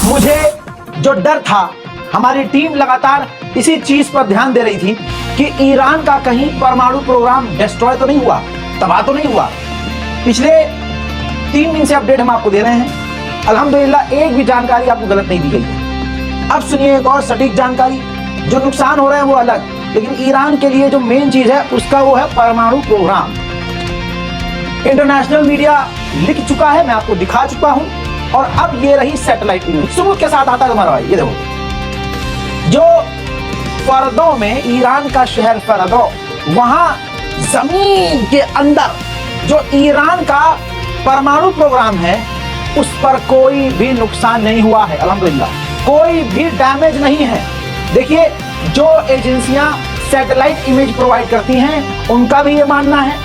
मुझे जो डर था, हमारी टीम लगातार इसी चीज पर ध्यान दे रही थी कि ईरान का कहीं परमाणु प्रोग्राम डिस्ट्रॉय तो नहीं हुआ, तबाह तो नहीं हुआ। पिछले 3 दिन से अपडेट हम आपको दे रहे हैं, अल्हम्दुलिल्लाह एक भी जानकारी आपको गलत नहीं दी गई है। अब सुनिए एक और सटीक जानकारी। जो नुकसान हो रहे हैं वो अलग, लेकिन ईरान के लिए जो मेन चीज है उसका वो है परमाणु प्रोग्राम। इंटरनेशनल मीडिया लिख चुका है, मैं आपको दिखा चुका हूं। और अब ये रही सैटेलाइट इमेज, सबूत के साथ आता है तुम्हारा भाई। ये देखो, जो फरदो में, ईरान का शहर फरदो, वहां जमीन के अंदर जो ईरान का परमाणु प्रोग्राम है उस पर कोई भी नुकसान नहीं हुआ है, अल्हम्दुलिल्लाह। कोई भी डैमेज नहीं है। देखिए, जो एजेंसियां सैटेलाइट इमेज प्रोवाइड करती हैं उनका भी ये मानना है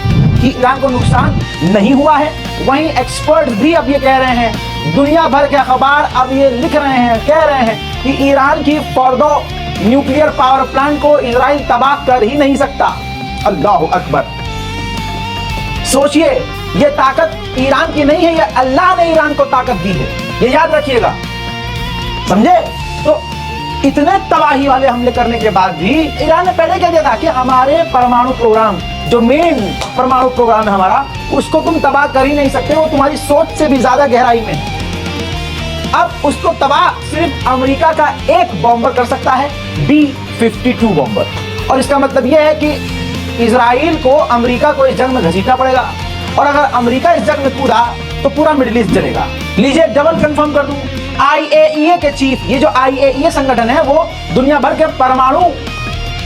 कि ईरान को नुकसान नहीं हुआ है। वहीं एक्सपर्ट भी अब ये कह रहे हैं, दुनिया भर के अखबार अब ये लिख रहे हैं, कह रहे हैं कि ईरान की फॉर्दो न्यूक्लियर पावर प्लांट को इजराइल तबाह कर ही नहीं सकता। अल्लाह अकबर। सोचिए, ये ताकत ईरान की नहीं है, ये अल्लाह ने ईरान को ताकत दी है, ये याद रखिएगा, समझे। तो इतने तबाही वाले हमले करने के बाद भी ईरान ने पहले कह दिया था कि हमारे परमाणु प्रोग्राम, जो मेन परमाणु प्रोग्राम है हमारा, उसको तुम तबाह कर ही नहीं सकते, वो तुम्हारी सोच से भी ज्यादा गहराई में है। अब उसको तबाह सिर्फ अमेरिका का एक बॉम्बर कर सकता है, B-52 बॉम्बर। और इसका मतलब यह है कि इजराइल को, अमेरिका को इस जंग में घसीटना पड़ेगा। और अगर अमेरिका इस जंग में कूदा तो पूरा मिडिल ईस्ट जलेगा। लीजिए, डबल कंफर्म कर दूं, IAEA के चीफ, ये जो IAEA संगठन है वो दुनिया भर के परमाणु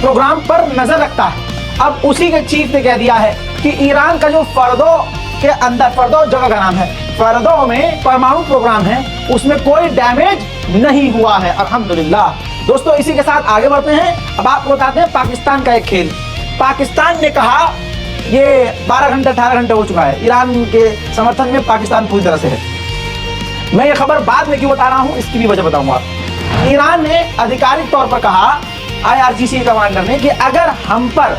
प्रोग्राम पर नजर रखता है। अब उसी के चीफ ने कह दिया है कि ईरान का जो फरदो के अंदर, फरदो जगह का नाम है, फरदो में परमाणु प्रोग्राम है, उसमें कोई डैमेज नहीं हुआ है, अल्हम्दुलिल्लाह। दोस्तों, इसी के साथ आगे बढ़ते हैं। अब आपको बताते हैं पाकिस्तान का एक खेल। पाकिस्तान ने कहा, ये 12 घंटे 18 घंटे हो चुका है, ईरान के समर्थन में पाकिस्तान पूरी तरह से है। मैं ये खबर बाद में क्यों बता रहा हूं, इसकी भी वजह बताऊंगा। ईरान ने आधिकारिक तौर पर कहा, IRGC कमांडर ने, कि अगर हम पर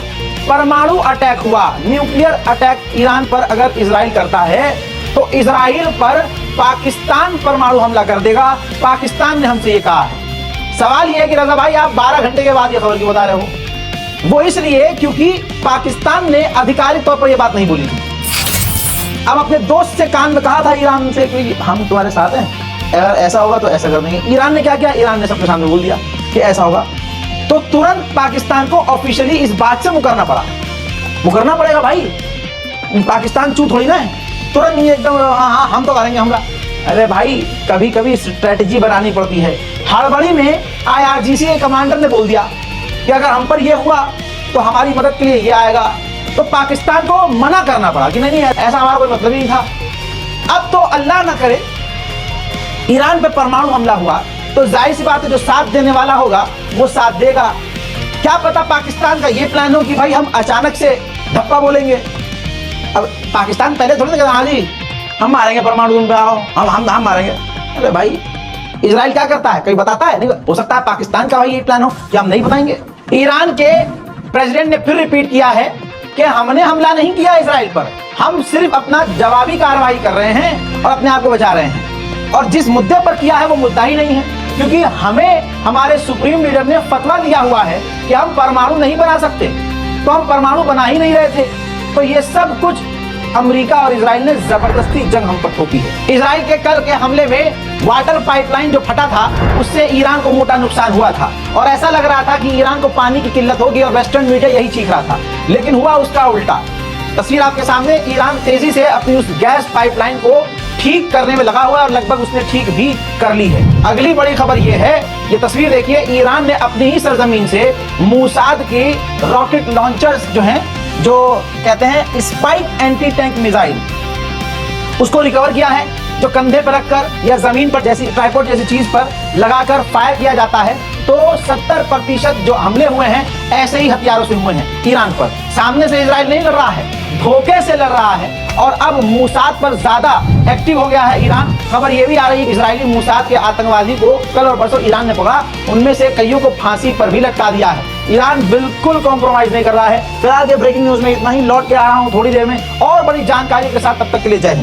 परमाणु अटैक हुआ, न्यूक्लियर अटैक ईरान पर अगर इजराइल करता है, तो इजराइल पर पाकिस्तान परमाणु हमला कर देगा। पाकिस्तान ने हमसे ये कहा है। सवाल ये है कि रजा भाई, आप 12 घंटे के बाद ये खबर क्यों बता रहे हो? वो इसलिए क्योंकि पाकिस्तान ने आधिकारिक तौर पर यह बात नहीं बोली थी। अब अपने दोस्त से कान में कहा था ईरान से कि हम तुम्हारे साथ हैं, अगर ऐसा होगा तो ऐसा कर देंगे। ईरान ने क्या किया? ईरान ने सबके सामने बोल दिया कि ऐसा होगा। तो तुरंत पाकिस्तान को ऑफिशियली इस बात से मुकरना पड़ा। मुकरना पड़ेगा भाई, पाकिस्तान चूत थोड़ी ना है। तुरंत नहीं एकदम हाँ हम तो करेंगे हमला। अरे भाई, कभी कभी स्ट्रेटेजी बनानी पड़ती है। हड़बड़ी में IRGC के कमांडर ने बोल दिया कि अगर हम पर यह हुआ तो हमारी मदद के लिए ये आएगा। तो पाकिस्तान को मना करना पड़ा कि नहीं ऐसा हमारा कोई मतलब ही नहीं था। अब तो अल्लाह ना करे ईरान पे परमाणु हमला हुआ तो जाहिर सी बात है, जो साथ देने वाला होगा वो साथ देगा। क्या पता पाकिस्तान का ये प्लान हो कि भाई हम अचानक से धप्पा बोलेंगे। अब पाकिस्तान पहले थोड़ी ना, हाँ जी हम मारेंगे परमाणु तुम पे आओ, हम मारेंगे। अरे भाई, इजराइल क्या करता है, कहीं बताता है? नहीं हो सकता है पाकिस्तान का भाई ये प्लान हो कि हम नहीं बताएंगे। ईरान के प्रेसिडेंट ने फिर रिपीट किया है कि हमने हमला नहीं किया इजराइल पर, हम सिर्फ अपना जवाबी कार्रवाई कर रहे हैं और अपने आप को बचा रहे हैं। और जिस मुद्दे पर किया है वो मुद्दा ही नहीं है, क्योंकि हमें हमारे सुप्रीम लीडर ने फतवा दिया हुआ है कि हम परमाणु नहीं बना सकते, तो हम परमाणु बना ही नहीं रहे थे। तो ये सब कुछ अमेरिका और इजराइल ने जबरदस्ती जंग हम पर थोपी है। इजराइल के कल के हमले में वाटर पाइपलाइन जो फटा था उससे ईरान को मोटा नुकसान हुआ था और ऐसा लग रहा था कि ईरान को पानी की किल्लत होगी और वेस्टर्न मीडिया यही चीख रहा था, लेकिन हुआ उसका उल्टा। तस्वीर आपके सामने, ईरान तेजी से अपनी उस गैस पाइपलाइन को ठीक करने में लगा हुआ है और लगभग उसने ठीक भी कर ली है। अगली बड़ी खबर यह है, ये तस्वीर देखिए, ईरान ने अपनी ही सरजमीन से मूसाद के रॉकेट लॉन्चर्स जो हैं, जो कहते हैं स्पाइक एंटी टैंक मिसाइल, उसको रिकवर किया है, जो कंधे पर रखकर या जमीन पर जैसी ट्राइपॉड जैसी चीज पर लगाकर फायर किया जाता है। तो 70% जो हमले हुए हैं ऐसे ही हथियारों से हुए हैं ईरान पर। सामने से इजराइल नहीं लड़ रहा है, धोखे से लड़ रहा है और अब मूसाद पर ज्यादा एक्टिव हो गया है ईरान। खबर ये भी आ रही है कि इजरायली मूसाद के आतंकवादी को कल और परसों ईरान ने पकड़ा, उनमें से कईयों को फांसी पर भी लटका दिया है। ईरान बिल्कुल कॉम्प्रोमाइज नहीं कर रहा है। फिलहाल ये ब्रेकिंग न्यूज में इतना ही, लौट के आ रहा हूँ थोड़ी देर में और बड़ी जानकारी के साथ, तब तक के लिए जय हिंद।